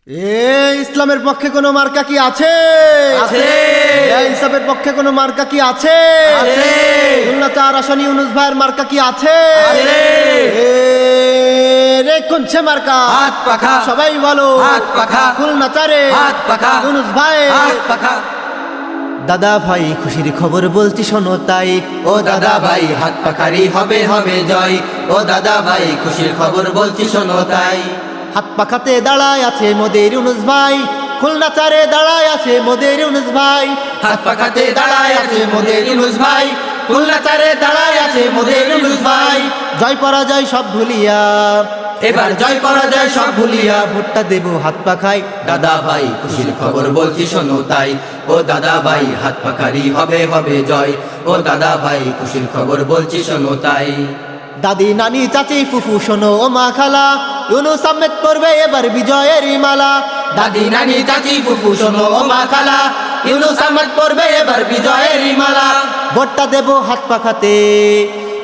ইসলামের পক্ষে কোনো মার্কা কি আছে? আছে। ইনসাফের পক্ষে কোনো মার্কা কি আছে? আছে। খুলনা ৪ আসনে ইউনুস ভাইয়ের মার্কা কি আছে? আছে। রে কোনছে মার্কা? হাত পাখা। সবাই বলো হাত পাখা। খুলনা ৪-এ হাত পাখা। ইউনুস ভাই। হাত পাখা। দাদা ভাই খুশির খবর বলছি শোনো তাই, ও দাদা ভাই হাত পাখারি হবে হবে জয়। ও দাদা ভাই খুশির খবর বলছি শোনো তাই। হাত পাখাতে দাঁড়ায় আছে মোদের ইউনুস ভাই, খুলনা ৪-এ দাঁড়ায় আছে মোদের ইউনুস ভাই। হাত পাখাতে দাঁড়ায় আছে মোদের ইউনুস ভাই, খুলনা ৪-এ দাঁড়ায় আছে মোদের ইউনুস ভাই। জয় পরাজয় সব ভুলিয়া এবার জয় পরাজয় সব ভুলিয়া ভোটটা দেব হাত পাখাই। দাদা ভাই খুশির খবর বলছি শোনো তাই। ও দাদা ভাই হাত পাখারি হবে হবে জয়। ও দাদা ভাই খুশির খবর বলছি শোনো তাই। দাদি নানি চাচি ফুফু শোনো ও মা খালা, ইউনুস আহমেদ পড়বে এবার বিজয়ের মালা। দাদি নানি চাচি ফুফু শোনো ও মা খালা, ইউনুস আহমেদ পড়বে এবার বিজয়ের মালা। ভোটটা দেব হাত পাখাতে,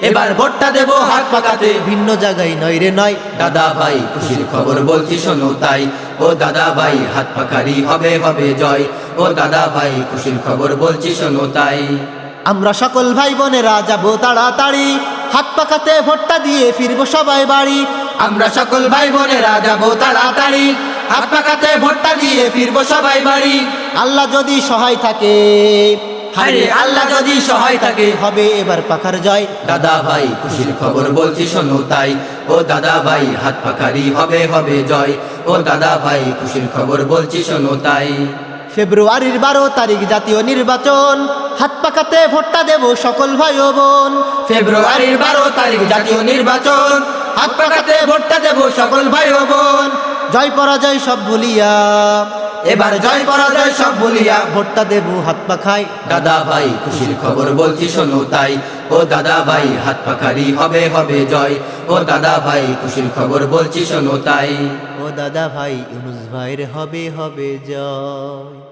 এবার ভোটটা দেব হাত পাকাতে। ভিন্ন জায়গায় নয় রে নয়। দাদা ভাই খুশির খবর বলছি শোনো তাই। ও দাদা ভাই হাত পাখারি হবে হবে জয়। ও দাদা ভাই খুশির খবর বলছি শোনো তাই। আমরা সকল ভাই বোনেরা যাব তাড়াতাড়ি, হাত পাখাতে ভোটটা দিয়ে ফিরবো সবাই বাড়ি। আমরা সকল ভাই বোনেরা যাব তাড়াতাড়ি, হাত পাকাতে ভোটটা দিয়ে ফিরবো সবাই বাড়ি। আল্লাহ যদি সহায় থাকে, হায়রে আল্লাহ যদি সহায় থাকে, হবে এবার পাখার জয়। দাদা ভাই খুশির খবর বলছি শোনো তাই। ও দাদা ভাই হাত পাখারি হবে হবে জয়। ও দাদা ভাই খুশির খবর বলছি শোনো তাই। ফেব্রুয়ারির 12 তারিখ জাতীয় নির্বাচন, হাত পাখাতে ভোটটা দেব সকল ভাই ও বোন। ফেব্রুয়ারির 12 তারিখ জাতীয় নির্বাচন, হাত পাকাতে ভোটটা দেব সকল ভাই ও বোন। জয় পরাজয় সব ভুলিয়া এবার জয় পরাজয় সব ভুলিয়া ভোটটা দেব হাত পাখাই। দাদা ভাই খুশির খবর বলছি শোনো তাই। ও দাদা ভাই হাত পাখারি হবে হবে জয়। ও দাদা ভাই খুশির খবর বলছি শোনো তাই। ও দাদা ভাই ইউনুস ভাইয়ের হবে হবে জয়।